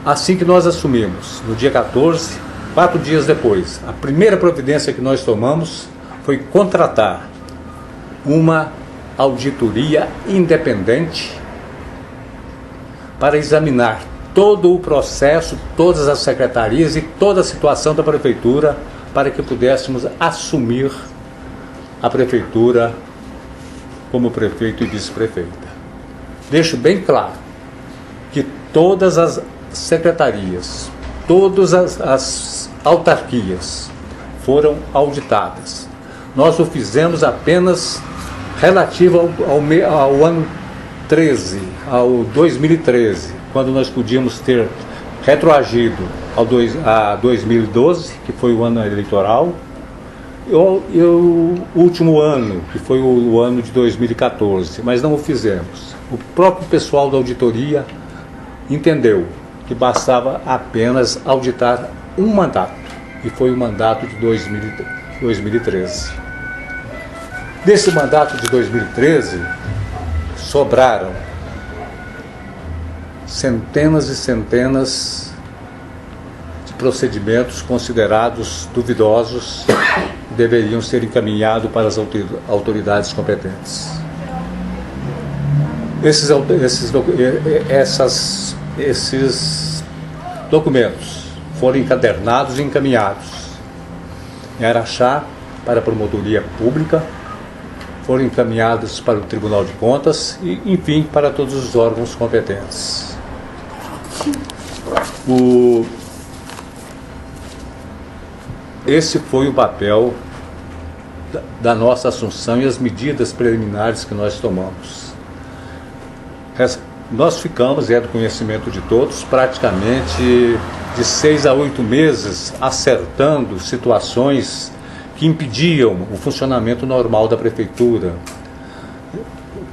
Assim que nós assumimos, no dia 14, 4 dias depois, a primeira providência que nós tomamos foi contratar uma auditoria independente para examinar todo o processo, todas as secretarias e toda a situação da prefeitura, para que pudéssemos assumir a prefeitura como prefeito e vice-prefeita. Deixo bem claro que todas as secretarias, todas as autarquias foram auditadas. Nós o fizemos apenas relativo ao ano 13, ao 2013, quando nós podíamos ter retroagido a 2012, que foi o ano eleitoral, e o último ano, que foi o ano de 2014, mas não o fizemos. O próprio pessoal da auditoria entendeu que bastava apenas auditar um mandato, e foi o mandato de 2013. Desse mandato de 2013, sobraram centenas e centenas de procedimentos considerados duvidosos que deveriam ser encaminhados para as autoridades competentes. Esses documentos foram encadernados e encaminhados em Araxá para a Promotoria Pública, foram encaminhados para o Tribunal de Contas e, enfim, para todos os órgãos competentes. Esse foi o papel da nossa assunção e as medidas preliminares que nós tomamos. Nós ficamos, é do conhecimento de todos, praticamente de 6 a 8 meses acertando situações que impediam o funcionamento normal da prefeitura,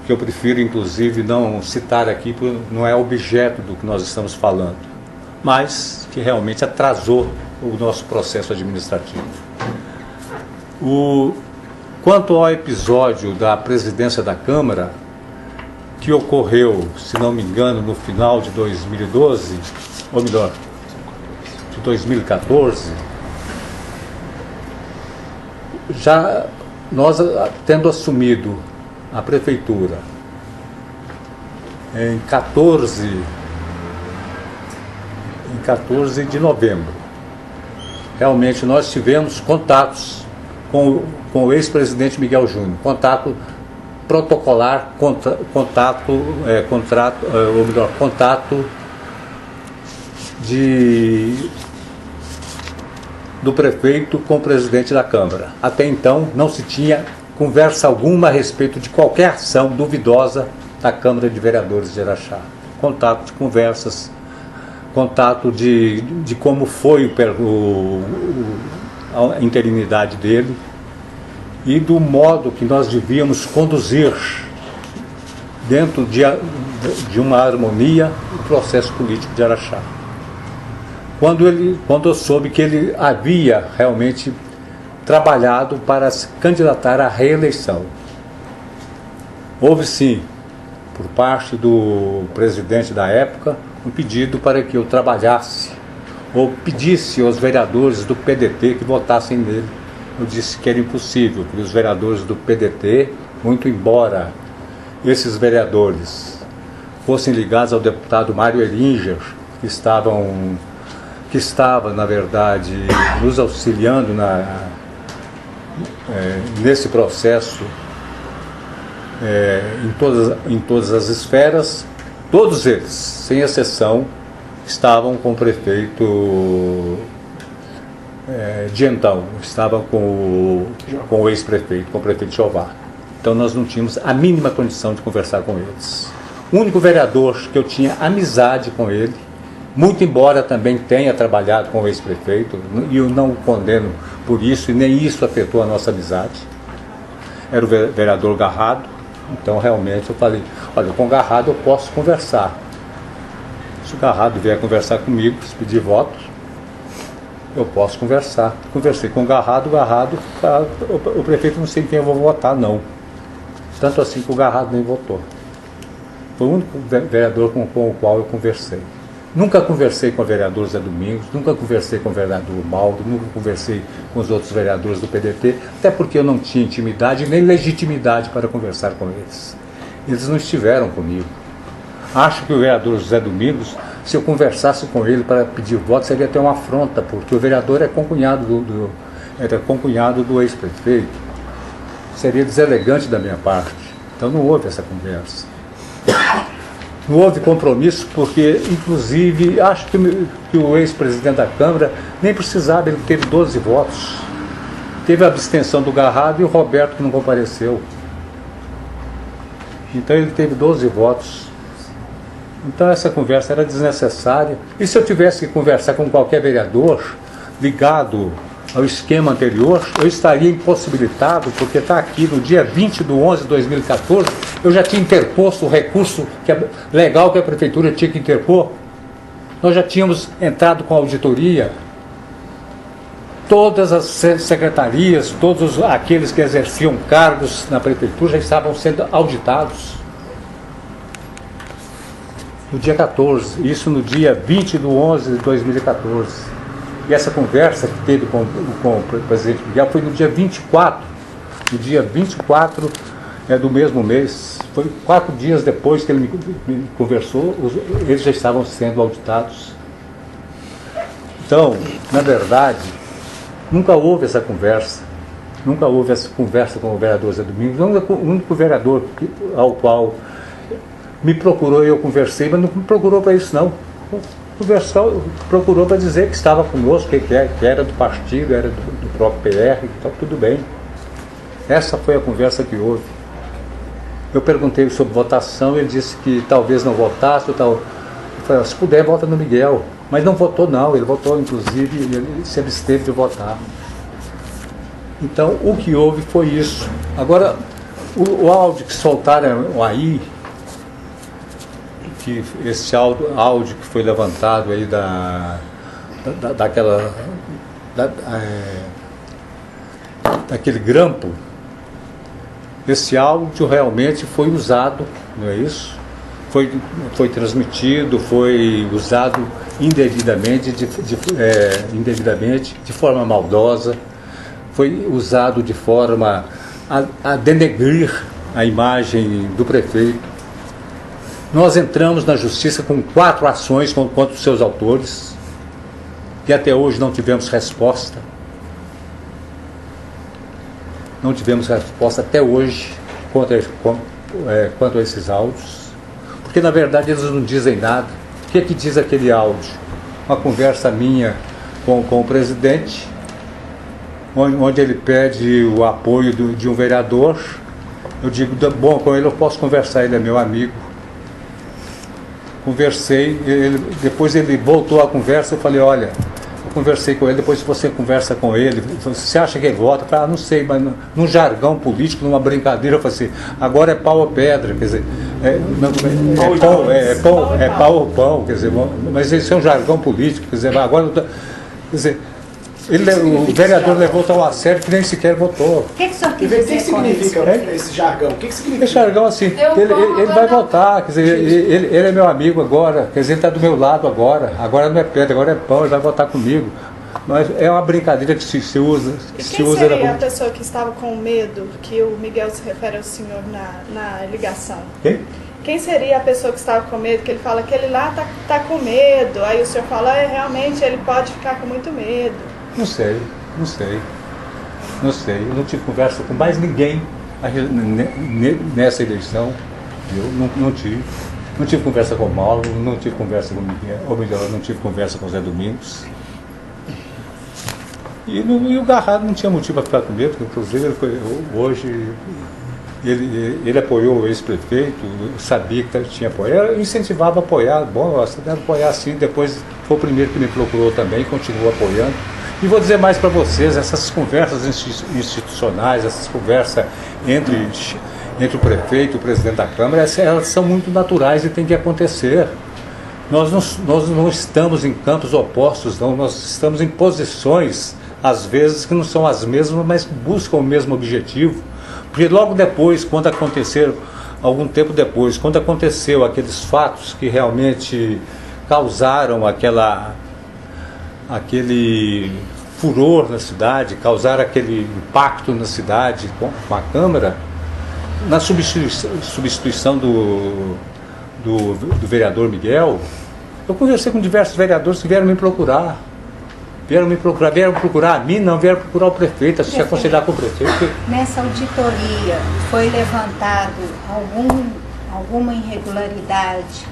que eu prefiro inclusive não citar aqui, porque não é objeto do que nós estamos falando, mas que realmente atrasou o nosso processo administrativo. Quanto ao episódio da presidência da Câmara, que ocorreu, se não me engano, no final de 2012, ou melhor, de 2014, já nós, tendo assumido a prefeitura em 14 de novembro, realmente nós tivemos contatos com o ex-presidente Miguel Júnior, contato protocolar, contato do prefeito com o presidente da Câmara. Até então não se tinha conversa alguma a respeito de qualquer ação duvidosa da Câmara de Vereadores de Araxá. Contato de conversas, contato de como foi a interinidade dele e do modo que nós devíamos conduzir dentro de uma harmonia o processo político de Araxá. Quando eu soube que ele havia realmente trabalhado para se candidatar à reeleição, houve sim, por parte do presidente da época, um pedido para que eu trabalhasse ou pedisse aos vereadores do PDT que votassem nele. Eu disse que era impossível, porque os vereadores do PDT, muito embora esses vereadores fossem ligados ao deputado Mário Eringer, que estava, na verdade, nos auxiliando nesse processo em todas as esferas, todos eles, sem exceção, estavam com o prefeito de então, estavam com o ex-prefeito, com o prefeito Jeová. Então nós não tínhamos a mínima condição de conversar com eles. O único vereador que eu tinha amizade com ele, muito embora também tenha trabalhado com o ex-prefeito, e eu não o condeno por isso, e nem isso afetou a nossa amizade, era o vereador Garrado. Então realmente eu falei, olha, com o Garrado eu posso conversar. Se o Garrado vier conversar comigo, se pedir votos, eu posso conversar. Conversei com o Garrado, o prefeito não sei quem eu vou votar, não. Tanto assim que o Garrado nem votou. Foi o único vereador com o qual eu conversei. Nunca conversei com o vereador Zé Domingos, nunca conversei com o vereador Mauro, nunca conversei com os outros vereadores do PDT, até porque eu não tinha intimidade nem legitimidade para conversar com eles. Eles não estiveram comigo. Acho que o vereador José Domingos, se eu conversasse com ele para pedir voto, seria até uma afronta, porque o vereador é concunhado era concunhado do ex-prefeito. Seria deselegante da minha parte. Então não houve essa conversa. Não houve compromisso, porque, inclusive, acho que o ex-presidente da Câmara nem precisava, ele teve 12 votos. Teve a abstenção do Garrado e o Roberto, que não compareceu. Então ele teve 12 votos. Então essa conversa era desnecessária. E se eu tivesse que conversar com qualquer vereador ligado ao esquema anterior, eu estaria impossibilitado, porque está aqui no dia 20/11/2014, eu já tinha interposto o recurso legal que a Prefeitura tinha que interpor. Nós já tínhamos entrado com a auditoria. Todas as secretarias, todos aqueles que exerciam cargos na Prefeitura já estavam sendo auditados. No dia 14, isso no dia 20/11/2014. E essa conversa que teve com o presidente Miguel foi no dia 24. No dia 24 do mesmo mês. Foi 4 dias depois que ele me conversou, eles já estavam sendo auditados. Então, na verdade, nunca houve essa conversa. Nunca houve essa conversa com o vereador Zé Domingos. O único vereador ao qual me procurou e eu conversei, mas não me procurou para isso, não. Procurou para dizer que estava conosco, que era do partido, era do próprio PR, então tudo bem. Essa foi a conversa que houve. Eu perguntei sobre votação, ele disse que talvez não votasse, eu falei, se puder, vota no Miguel. Mas não votou não, ele votou, inclusive, ele se absteve de votar. Então, o que houve foi isso. Agora, o áudio que soltaram aí, que esse áudio que foi levantado aí daquele grampo, esse áudio realmente foi usado, não é isso? Foi transmitido, foi usado indevidamente, de forma maldosa, foi usado de forma a denegrir a imagem do prefeito. Nós entramos na justiça com 4 ações contra os seus autores e até hoje não tivemos resposta. Não tivemos resposta até hoje quanto a esses áudios, porque na verdade eles não dizem nada. O que diz aquele áudio? Uma conversa minha com o presidente, onde ele pede o apoio de um vereador. Eu digo, bom, com ele eu posso conversar, ele é meu amigo. Conversei, depois ele voltou à conversa, eu falei, olha, eu conversei com ele, depois você conversa com ele, você acha que ele vota? Eu falei, não sei, mas num jargão político, numa brincadeira, eu falei assim, agora é pau ou pedra, quer dizer, é pau ou pão, quer dizer, mas isso é um jargão político, quer dizer, agora, quer dizer, o vereador levou tão a sério que nem sequer votou. O que o senhor quis dizer? O que significa esse jargão? O que significa? Esse jargão assim, ele vai votar, quer dizer, ele é meu amigo agora, quer dizer, ele está do meu lado agora não é pedra, agora é pão, ele vai votar comigo. Mas é uma brincadeira que se usa. E quem seria a pessoa que estava com medo, que o Miguel se refere ao senhor na ligação? Quem seria a pessoa que estava com medo, que ele fala que ele lá tá com medo, aí o senhor fala, realmente ele pode ficar com muito medo? Não sei. Eu não tive conversa com mais ninguém nessa eleição. Eu não tive. Não tive conversa com o Mauro, não tive conversa com o Miguel, ou melhor, não tive conversa com o Zé Domingos. E o Garrado não tinha motivo para ficar com medo, inclusive ele apoiou o ex-prefeito, sabia que tinha apoio, eu incentivava a apoiar, bom, você deve apoiar sim, depois foi o primeiro que me procurou também, continuou apoiando. E vou dizer mais para vocês, essas conversas institucionais, essas conversas entre o prefeito e o presidente da Câmara, elas são muito naturais e têm que acontecer. Nós não estamos em campos opostos, não, nós estamos em posições, às vezes, que não são as mesmas, mas buscam o mesmo objetivo. Porque logo depois, algum tempo depois, quando aconteceu aqueles fatos que realmente causaram aquele furor na cidade, causaram aquele impacto na cidade com a Câmara, na substituição do vereador Miguel. Eu conversei com diversos vereadores que vieram procurar a mim, não vieram procurar o prefeito, se aconselhar com o prefeito. Nessa auditoria foi levantado alguma irregularidade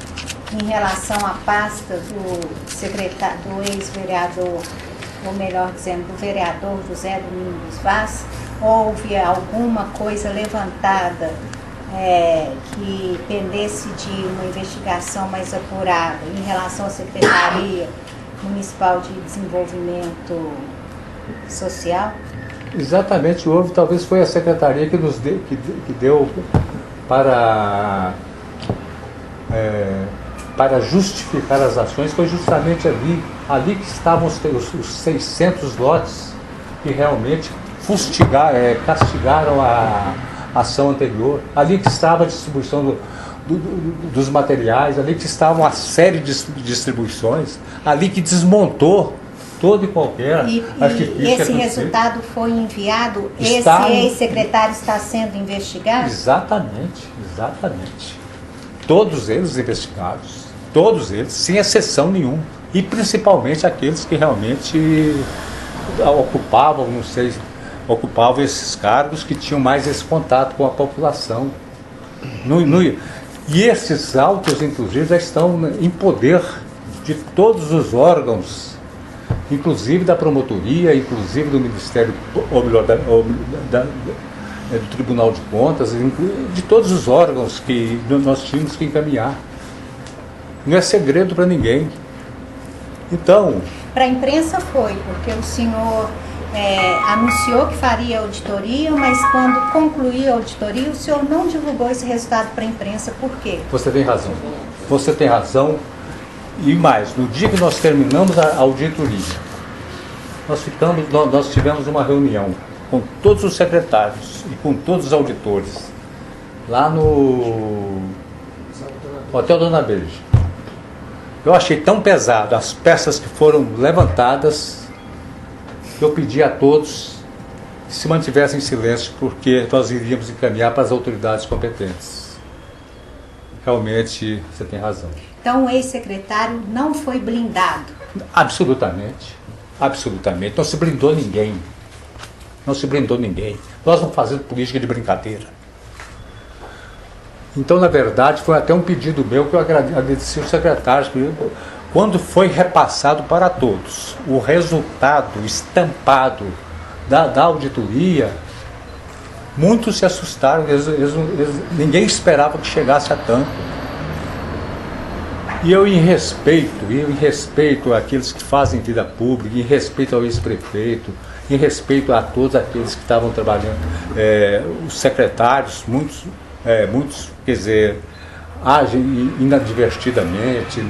em relação à pasta do ex-vereador, ou melhor dizendo, do vereador José Domingos Vaz? Houve alguma coisa levantada que pendesse de uma investigação mais apurada em relação à Secretaria Municipal de Desenvolvimento Social? Exatamente, houve. Talvez foi a secretaria que deu para justificar as ações. Foi justamente ali que estavam os 600 lotes que realmente castigaram a ação anterior. Ali que estava a distribuição dos materiais, ali que estava uma série de distribuições, ali que desmontou todo e qualquer artifício. E esse resultado foi enviado? Esse ex-secretário está sendo investigado? Exatamente. Todos eles investigados, todos eles, sem exceção nenhuma. E principalmente aqueles que realmente ocupavam esses cargos, que tinham mais esse contato com a população. E esses autos, inclusive, já estão em poder de todos os órgãos, inclusive da promotoria, inclusive do Ministério, ou melhor, do Tribunal de Contas, de todos os órgãos que nós tínhamos que encaminhar. Não é segredo para ninguém. Então... Para a imprensa foi, porque o senhor anunciou que faria auditoria, mas quando concluiu a auditoria, o senhor não divulgou esse resultado para a imprensa. Por quê? Você tem razão. E mais, no dia que nós terminamos a auditoria, nós tivemos uma reunião com todos os secretários e com todos os auditores, lá no Hotel Dona Beija. Eu achei tão pesado as peças que foram levantadas, que eu pedi a todos que se mantivessem em silêncio, porque nós iríamos encaminhar para as autoridades competentes. Realmente, você tem razão. Então o ex-secretário não foi blindado? Absolutamente. Não se blindou ninguém. Nós não fazemos política de brincadeira. Então, na verdade, foi até um pedido meu que eu agradeci aos secretários, quando foi repassado para todos o resultado estampado da auditoria, muitos se assustaram, ninguém esperava que chegasse a tanto. E eu em respeito àqueles que fazem vida pública, em respeito ao ex-prefeito, em respeito a todos aqueles que estavam trabalhando, os secretários, muitos, quer dizer, agem inadvertidamente,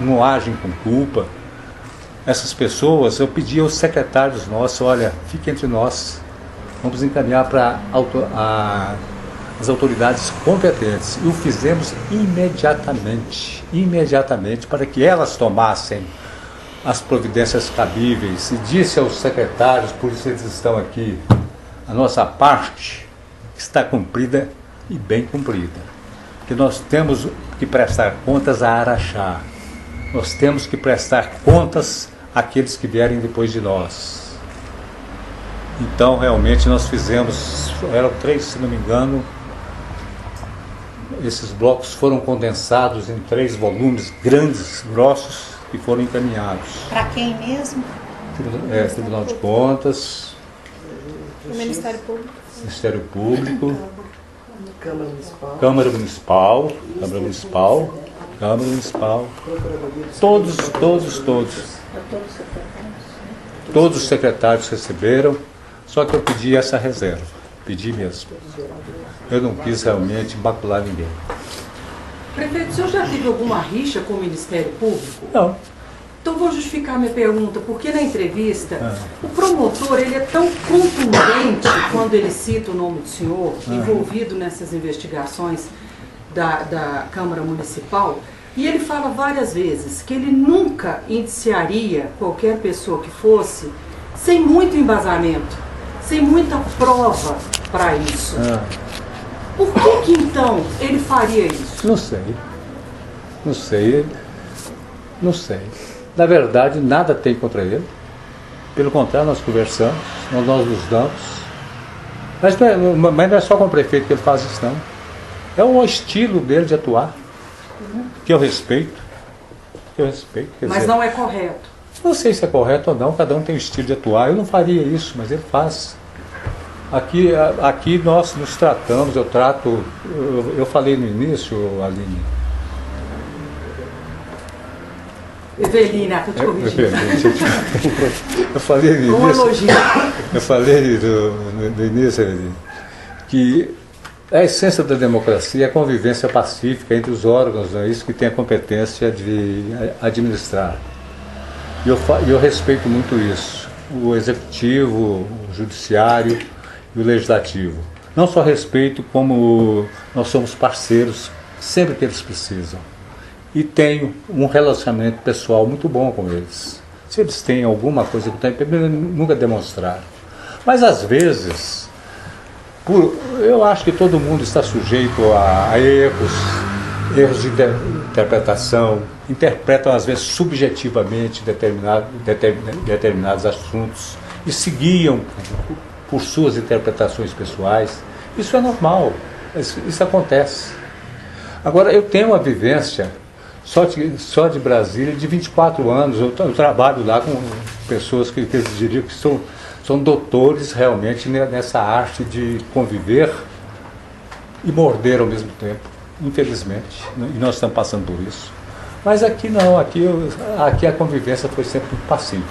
não agem com culpa. Essas pessoas, eu pedi aos secretários nossos, olha, fique entre nós, vamos encaminhar para as autoridades competentes. E o fizemos imediatamente, para que elas tomassem as providências cabíveis. E disse aos secretários, por isso eles estão aqui, a nossa parte está cumprida e bem cumprida. Que nós temos que prestar contas a Araxá. Nós temos que prestar contas àqueles que vierem depois de nós. Então, realmente, nós fizemos, eram 3, se não me engano, esses blocos foram condensados em 3 volumes grandes, grossos, e foram encaminhados. Para quem mesmo? Tribunal de Contas, O Ministério Público. Ministério Público, Câmara Municipal, todos os secretários receberam, só que eu pedi essa reserva, pedi mesmo. Eu não quis realmente macular ninguém. Prefeito, o senhor já teve alguma rixa com o Ministério Público? Não. Então vou justificar minha pergunta, porque na entrevista o promotor ele é tão contundente quando ele cita o nome do senhor, envolvido nessas investigações da Câmara Municipal, E ele fala várias vezes que ele nunca indiciaria qualquer pessoa que fosse sem muito embasamento, sem muita prova para isso. Por que então ele faria isso? Não sei. Na verdade, nada tem contra ele. Pelo contrário, nós conversamos, nós nos damos. Mas não é só com o prefeito que ele faz isso, não. É o estilo dele de atuar, que eu respeito. Mas dizer, não é correto. não sei se é correto ou não, cada um tem um estilo de atuar. Eu não faria isso, mas ele faz. Aqui nós nos tratamos, eu falei no início, Aline. Evelina, estou te corrigindo. Eu falei no início. Eu falei no início, Evelina, que a essência da democracia é a convivência pacífica entre os órgãos, é isso que tem a competência de administrar. E eu respeito muito isso. O executivo, o judiciário e o legislativo. Não só respeito, como nós somos parceiros sempre que eles precisam. E tenho um relacionamento pessoal muito bom com eles. Se eles têm alguma coisa que eu nunca demonstrar. Mas às vezes, eu acho que todo mundo está sujeito a erros de interpretação, interpretam às vezes subjetivamente determinados assuntos e se guiam por suas interpretações pessoais. Isso é normal, isso acontece. Agora, eu tenho uma vivência só de Brasília de 24 anos, eu trabalho lá com pessoas que eu diria que são doutores realmente nessa arte de conviver e morder ao mesmo tempo, infelizmente, e nós estamos passando por isso. Mas aqui não, aqui a convivência foi sempre pacífica.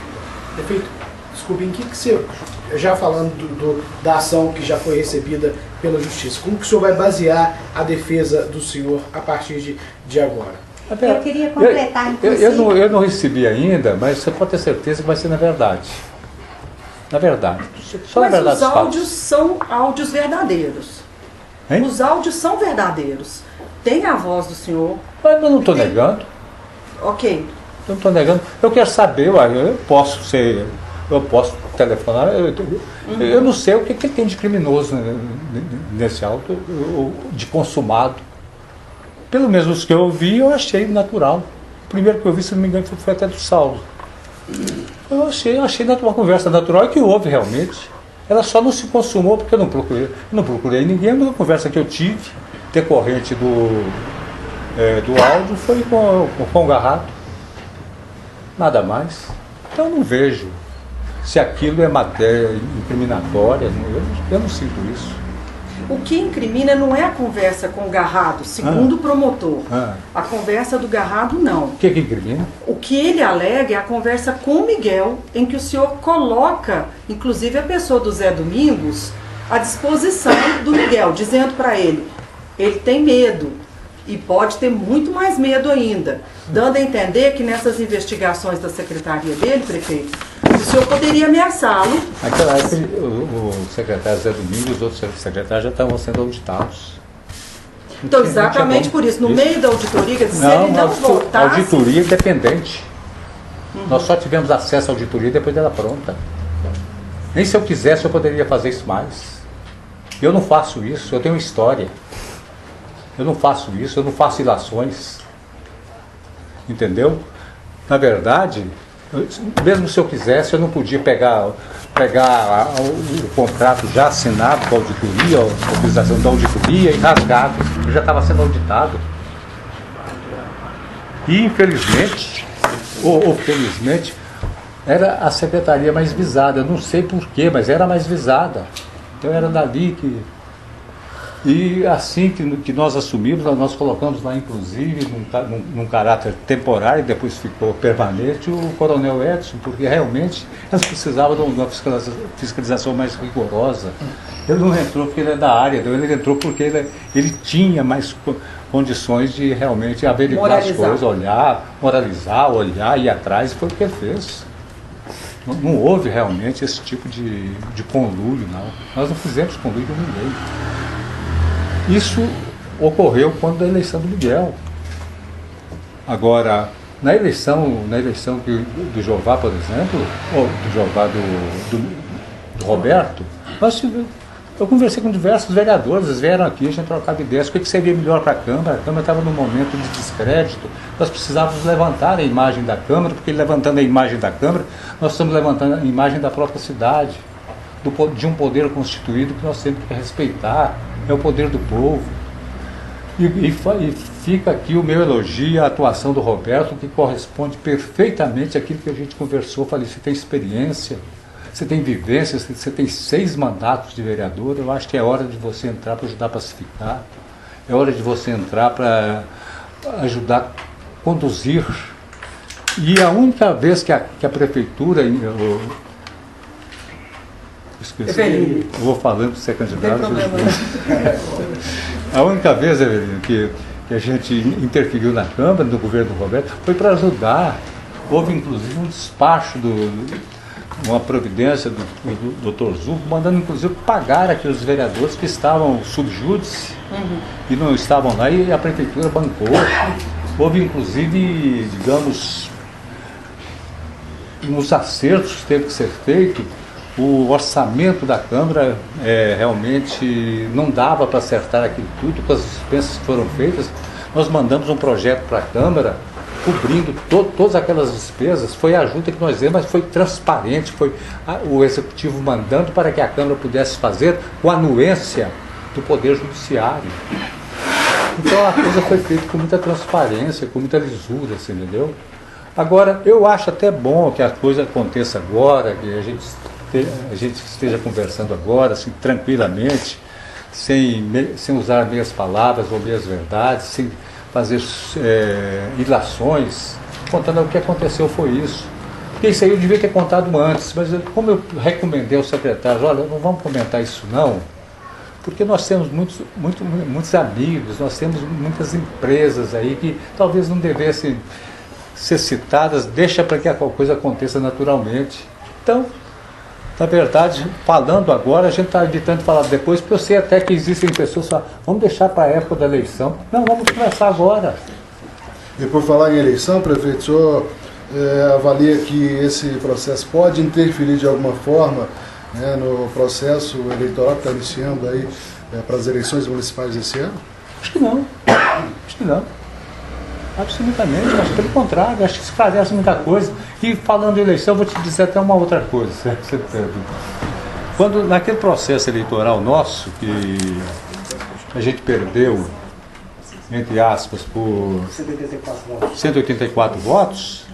Prefeito, desculpe, em que você, já falando da ação que já foi recebida pela Justiça, como que o senhor vai basear a defesa do senhor a partir de agora? Eu queria completar, inclusive. Eu não recebi ainda, mas você pode ter certeza que vai ser na verdade. Na verdade. Só mas na verdade. Os áudios são áudios verdadeiros. Hein? Os áudios são verdadeiros. Tem a voz do senhor. Mas eu não estou negando. Ok. Eu não estou negando. Eu quero saber, eu posso telefonar. Eu não sei o que tem de criminoso nesse áudio, de consumado. Pelo menos os que eu ouvi, eu achei natural. O primeiro que eu vi, se não me engano, foi até do Saulo. Eu achei uma conversa natural que houve realmente. Ela só não se consumou porque eu não procurei ninguém. A única conversa que eu tive, decorrente do áudio, foi com o Garrato. Nada mais. Então eu não vejo se aquilo é matéria incriminatória. Eu não sinto isso. O que incrimina não é a conversa com o Garrado, segundo o promotor. A conversa do Garrado, não. O que incrimina? O que ele alega é a conversa com o Miguel, em que o senhor coloca, inclusive a pessoa do Zé Domingos, à disposição do Miguel, dizendo para ele tem medo e pode ter muito mais medo ainda, dando a entender que nessas investigações da secretaria dele, prefeito, o senhor poderia ameaçá-lo. Naquela época, o secretário Zé Domingos e os outros secretários já estavam sendo auditados. Então, exatamente por isso, no meio da auditoria, quer dizer, se ele não voltasse... A auditoria independente. Nós só tivemos acesso à auditoria depois dela pronta. Nem se eu quisesse eu poderia fazer isso mais. Eu não faço isso, eu tenho história. Eu não faço isso, eu não faço ilações. Entendeu? Na verdade, mesmo se eu quisesse, eu não podia pegar o contrato já assinado com a auditoria, a autorização da auditoria e rasgado. Eu já estava sendo auditado. E infelizmente, ou felizmente, era a secretaria mais visada. Eu não sei porquê, mas era mais visada. Então era dali que... E assim que nós assumimos, nós colocamos lá, inclusive, num caráter temporário, depois ficou permanente, o coronel Edson, porque realmente elas precisavam de uma fiscalização mais rigorosa. Ele não entrou porque ele é da área, ele entrou porque ele tinha mais condições de realmente averiguar as coisas, moralizar, olhar, ir atrás, e foi o que ele fez. Não houve realmente esse tipo de conluio, não. Nós não fizemos conluio com ninguém. Isso ocorreu quando da eleição do Miguel. Agora, na eleição do Jová, por exemplo, ou do Jová do Roberto, eu conversei com diversos vereadores, eles vieram aqui, a gente trocava ideias, o que seria melhor para a Câmara estava num momento de descrédito, nós precisávamos levantar a imagem da Câmara, porque levantando a imagem da Câmara, nós estamos levantando a imagem da própria cidade, de um poder constituído que nós temos que respeitar, é o poder do povo. E fica aqui o meu elogio à atuação do Roberto, que corresponde perfeitamente àquilo que a gente conversou. Falei, você tem experiência, você tem vivência, você tem 6 mandatos de vereador, eu acho que é hora de você entrar para ajudar a pacificar, é hora de você entrar para ajudar a conduzir. E a única vez que a prefeitura... Eu vou falando para você candidato. A única vez, Evelino, que a gente interferiu na Câmara, no governo do Roberto, foi para ajudar. Houve inclusive um despacho, uma providência do Dr. Zucco, mandando inclusive pagar aqueles vereadores que estavam subjúdice e não estavam lá, e a prefeitura bancou. Houve inclusive, digamos, uns acertos que teve que ser feito. O orçamento da Câmara realmente não dava para acertar aquilo tudo, com as dispensas que foram feitas. Nós mandamos um projeto para a Câmara, cobrindo todas aquelas despesas. Foi a ajuda que nós demos, mas foi transparente, foi o Executivo mandando para que a Câmara pudesse fazer com a anuência do Poder Judiciário. Então a coisa foi feita com muita transparência, com muita lisura, assim, entendeu? Agora, eu acho até bom que a coisa aconteça agora, que a gente esteja conversando agora, assim, tranquilamente, sem usar meias palavras ou meias verdades, sem fazer ilações, contando o que aconteceu foi isso. Porque isso aí eu devia ter contado antes, mas como eu recomendei ao secretário, olha, não vamos comentar isso não, porque nós temos muitos amigos, nós temos muitas empresas aí que talvez não devessem ser citadas, deixa para que a coisa aconteça naturalmente. Então, na verdade, falando agora, a gente está evitando falar depois, porque eu sei até que existem pessoas que falam, vamos deixar para a época da eleição. Não, vamos começar agora. E por falar em eleição, prefeito, o senhor avalia que esse processo pode interferir de alguma forma, né, no processo eleitoral que está iniciando aí para as eleições municipais desse ano? Acho que não. Acho que não. Absolutamente, mas pelo contrário, acho que esclarece muita coisa. E falando em eleição, eu vou te dizer até uma outra coisa. Quando naquele processo eleitoral nosso, que a gente perdeu, entre aspas, por 184 votos,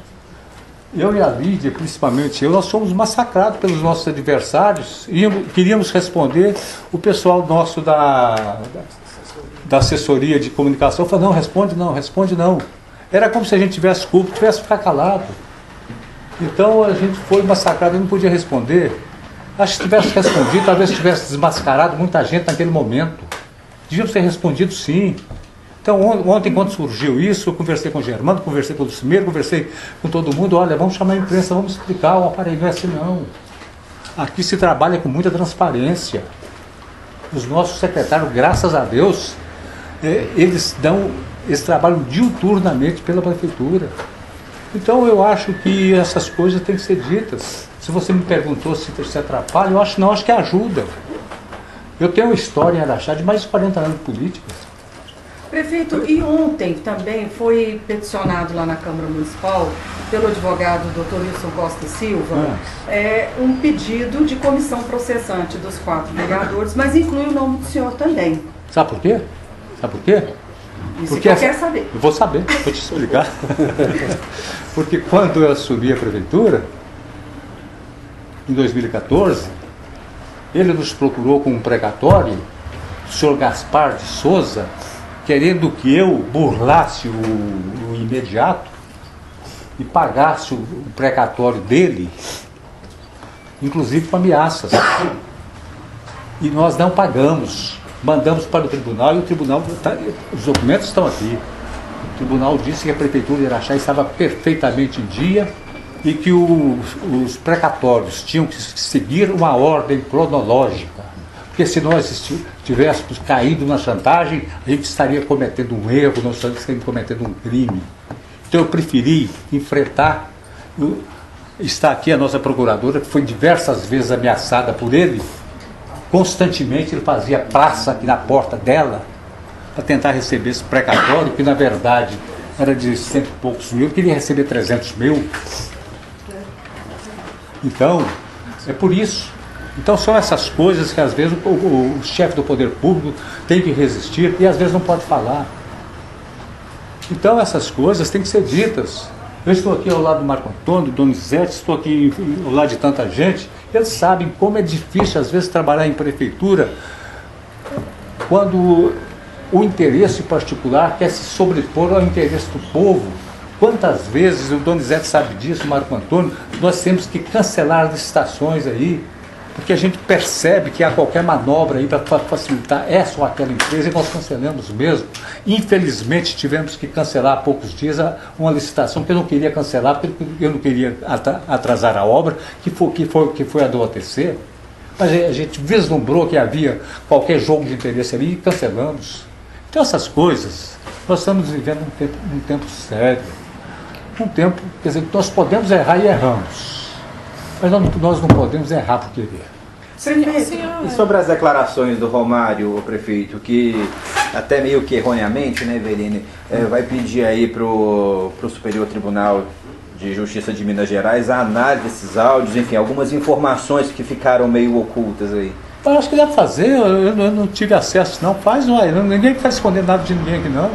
eu e a Lídia, principalmente eu, nós fomos massacrados pelos nossos adversários e queríamos responder. O pessoal nosso da assessoria de comunicação falou, não, responde não. Era como se a gente tivesse culpa, tivesse que ficar calado. Então a gente foi massacrado e não podia responder. Acho que se tivesse respondido, talvez tivesse desmascarado muita gente naquele momento. Devíamos ter respondido sim. Então ontem, quando surgiu isso, eu conversei com o Germano, conversei com o Lucimeiro, conversei com todo mundo, olha, vamos chamar a imprensa, vamos explicar, o aparelho não é assim não. Aqui se trabalha com muita transparência. Os nossos secretários, graças a Deus, eles trabalham diuturnamente pela prefeitura. Então eu acho que essas coisas têm que ser ditas. Se você me perguntou se atrapalha, eu acho que não, acho que ajuda. Eu tenho uma história em Araxá de mais de 40 anos de política. Prefeito, e ontem também foi peticionado lá na Câmara Municipal, pelo advogado Dr. Wilson Costa Silva, um pedido de comissão processante dos 4 vereadores, mas inclui o nome do senhor também. Sabe por quê? Isso porque que eu quero saber. Eu vou saber, vou te explicar. Porque quando eu assumi a prefeitura, em 2014, ele nos procurou com um precatório, o senhor Gaspar de Souza, querendo que eu burlasse o imediato e pagasse o precatório dele, inclusive com ameaças. E nós não pagamos. Mandamos para o tribunal e o tribunal, os documentos estão aqui. O tribunal disse que a prefeitura de Araxá estava perfeitamente em dia e que os precatórios tinham que seguir uma ordem cronológica. Porque se nós tivéssemos caído na chantagem, a gente estaria cometendo um erro, nós estaríamos cometendo um crime. Então eu preferi enfrentar. Está aqui a nossa procuradora, que foi diversas vezes ameaçada por ele. Constantemente ele fazia praça aqui na porta dela para tentar receber esse precatório, que na verdade era de 100 e poucos mil, queria receber 300 mil. Então, é por isso. Então são essas coisas que às vezes o chefe do poder público tem que resistir e às vezes não pode falar. Então essas coisas têm que ser ditas. Eu estou aqui ao lado do Marco Antônio, do Donizete, estou aqui ao lado de tanta gente. Eles sabem como é difícil às vezes trabalhar em prefeitura quando o interesse particular quer se sobrepor ao interesse do povo. Quantas vezes, o Donizete sabe disso, o Marco Antônio, nós temos que cancelar licitações aí, porque a gente percebe que há qualquer manobra aí para facilitar essa ou aquela empresa e nós cancelamos mesmo. Infelizmente tivemos que cancelar há poucos dias uma licitação que eu não queria cancelar, porque eu não queria atrasar a obra, que foi a do OTC. Mas a gente vislumbrou que havia qualquer jogo de interesse ali e cancelamos. Então essas coisas, nós estamos vivendo um tempo sério. Um tempo, quer dizer, nós podemos errar e erramos. Mas nós não podemos errar por querer. E sobre as declarações do Romário, o prefeito, que até meio que erroneamente, né, Veline, vai pedir aí pro Superior Tribunal de Justiça de Minas Gerais a análise desses áudios, enfim, algumas informações que ficaram meio ocultas aí. Eu acho que deve fazer, eu não tive acesso não, faz, ninguém está escondendo nada de ninguém aqui não.